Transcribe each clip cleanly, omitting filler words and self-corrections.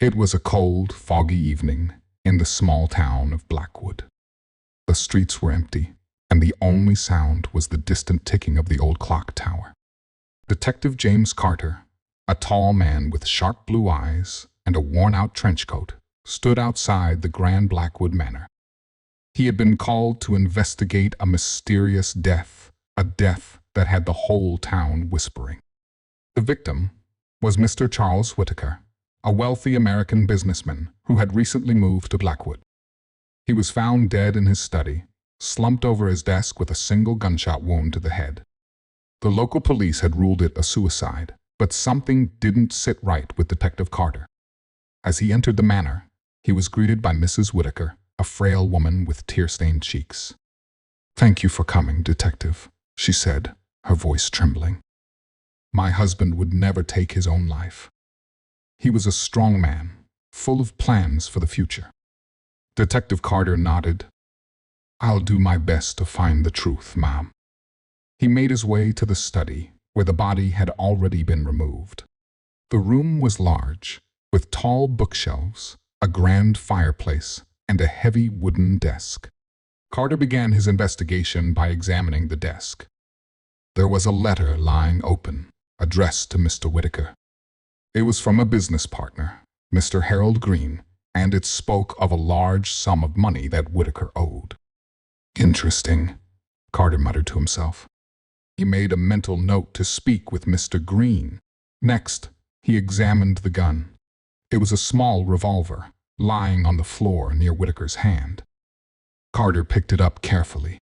It was a cold, foggy evening in the small town of Blackwood. The streets were empty, and the only sound was the distant ticking of the old clock tower. Detective James Carter, a tall man with sharp blue eyes and a worn-out trench coat, stood outside the Grand Blackwood Manor. He had been called to investigate a mysterious death, a death that had the whole town whispering. The victim was Mr. Charles Whitaker, a wealthy American businessman who had recently moved to Blackwood. He was found dead in his study, slumped over his desk with a single gunshot wound to the head. The local police had ruled it a suicide, but something didn't sit right with Detective Carter. As he entered the manor, he was greeted by Mrs. Whitaker, a frail woman with tear-stained cheeks. "Thank you for coming, Detective," she said, her voice trembling. "My husband would never take his own life. He was a strong man, full of plans for the future." Detective Carter nodded. "I'll do my best to find the truth, ma'am." He made his way to the study, where the body had already been removed. The room was large, with tall bookshelves, a grand fireplace, and a heavy wooden desk. Carter began his investigation by examining the desk. There was a letter lying open, addressed to Mr. Whitaker. It was from a business partner, Mr. Harold Green, and it spoke of a large sum of money that Whitaker owed. "Interesting," Carter muttered to himself. He made a mental note to speak with Mr. Green. Next, he examined the gun. It was a small revolver, lying on the floor near Whitaker's hand. Carter picked it up carefully.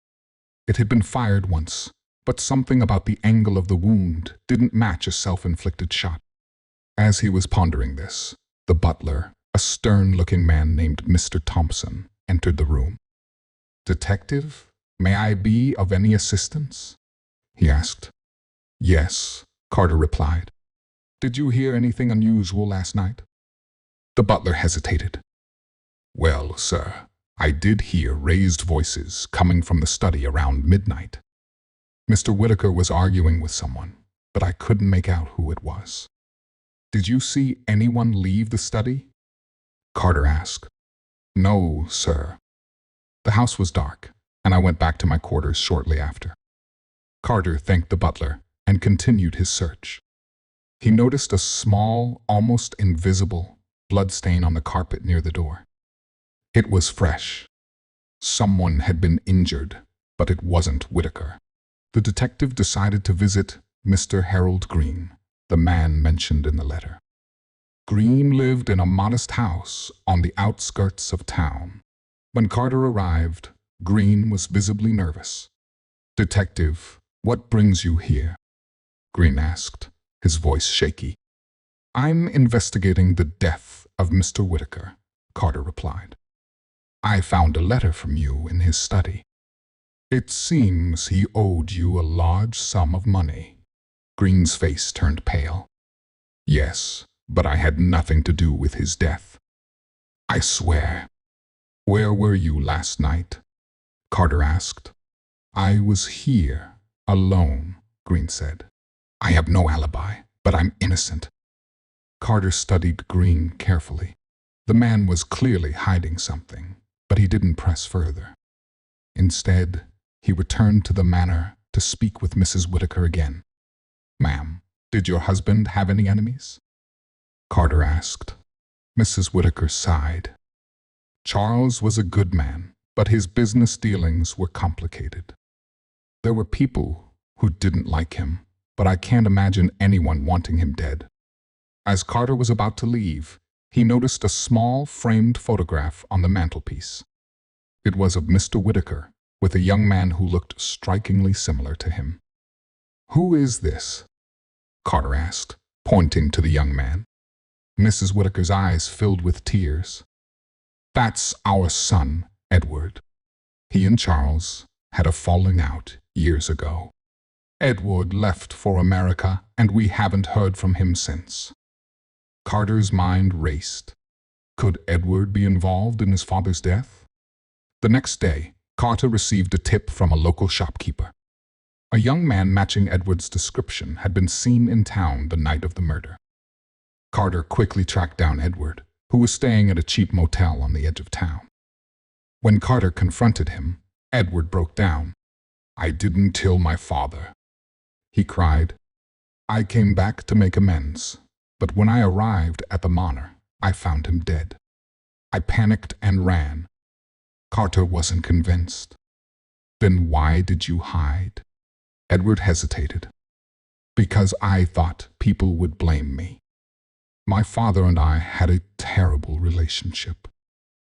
It had been fired once, but something about the angle of the wound didn't match a self-inflicted shot. As he was pondering this, the butler, a stern-looking man named Mr. Thompson, entered the room. "Detective, may I be of any assistance?" he asked. "Yes," Carter replied. "Did you hear anything unusual last night?" The butler hesitated. "Well, sir, I did hear raised voices coming from the study around midnight. Mr. Whitaker was arguing with someone, but I couldn't make out who it was." "Did you see anyone leave the study?" Carter asked. "No, sir. The house was dark, and I went back to my quarters shortly after." Carter thanked the butler and continued his search. He noticed a small, almost invisible, bloodstain on the carpet near the door. It was fresh. Someone had been injured, but it wasn't Whitaker. The detective decided to visit Mr. Harold Green, the man mentioned in the letter. Green lived in a modest house on the outskirts of town. When Carter arrived, Green was visibly nervous. "Detective, what brings you here?" Green asked, his voice shaky. "I'm investigating the death of Mr. Whitaker," Carter replied. "I found a letter from you in his study. It seems he owed you a large sum of money." Green's face turned pale. "Yes, but I had nothing to do with his death. I swear." "Where were you last night?" Carter asked. "I was here, alone," Green said. "I have no alibi, but I'm innocent." Carter studied Green carefully. The man was clearly hiding something, but he didn't press further. Instead, he returned to the manor to speak with Mrs. Whitaker again. "Ma'am, did your husband have any enemies?" Carter asked. Mrs. Whitaker sighed. "Charles was a good man, but his business dealings were complicated. There were people who didn't like him, but I can't imagine anyone wanting him dead." As Carter was about to leave, he noticed a small framed photograph on the mantelpiece. It was of Mr. Whitaker, with a young man who looked strikingly similar to him. "Who is this?" Carter asked, pointing to the young man. Mrs. Whitaker's eyes filled with tears. "That's our son, Edward. He and Charles had a falling out years ago. Edward left for America, and we haven't heard from him since." Carter's mind raced. Could Edward be involved in his father's death? The next day, Carter received a tip from a local shopkeeper. A young man matching Edward's description had been seen in town the night of the murder. Carter quickly tracked down Edward, who was staying at a cheap motel on the edge of town. When Carter confronted him, Edward broke down. "I didn't kill my father," he cried. "I came back to make amends, but when I arrived at the manor, I found him dead. I panicked and ran." Carter wasn't convinced. "Then why did you hide?" Edward hesitated. "Because I thought people would blame me. My father and I had a terrible relationship.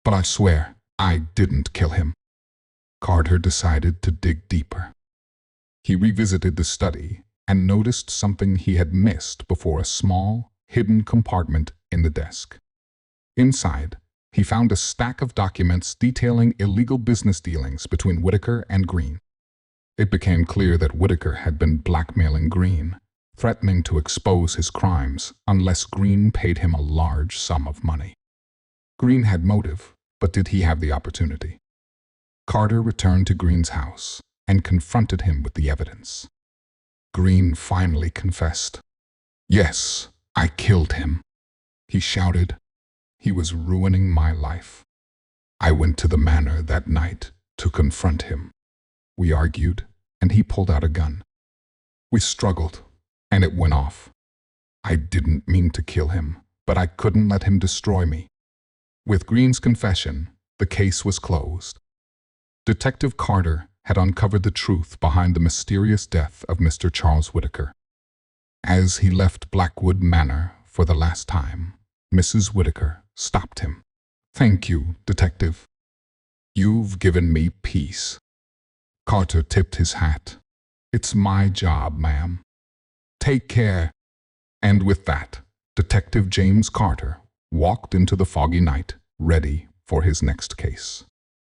But I swear, I didn't kill him." Carter decided to dig deeper. He revisited the study and noticed something he had missed before: a small, hidden compartment in the desk. Inside, he found a stack of documents detailing illegal business dealings between Whitaker and Green. It became clear that Whitaker had been blackmailing Green, threatening to expose his crimes unless Green paid him a large sum of money. Green had motive, but did he have the opportunity? Carter returned to Green's house and confronted him with the evidence. Green finally confessed. "Yes, I killed him," he shouted. "He was ruining my life. I went to the manor that night to confront him. We argued, and he pulled out a gun. We struggled, and it went off. I didn't mean to kill him, but I couldn't let him destroy me." With Green's confession, the case was closed. Detective Carter had uncovered the truth behind the mysterious death of Mr. Charles Whitaker. As he left Blackwood Manor for the last time, Mrs. Whitaker stopped him. "Thank you, Detective. You've given me peace." Carter tipped his hat. "It's my job, ma'am. Take care." And with that, Detective James Carter walked into the foggy night, ready for his next case.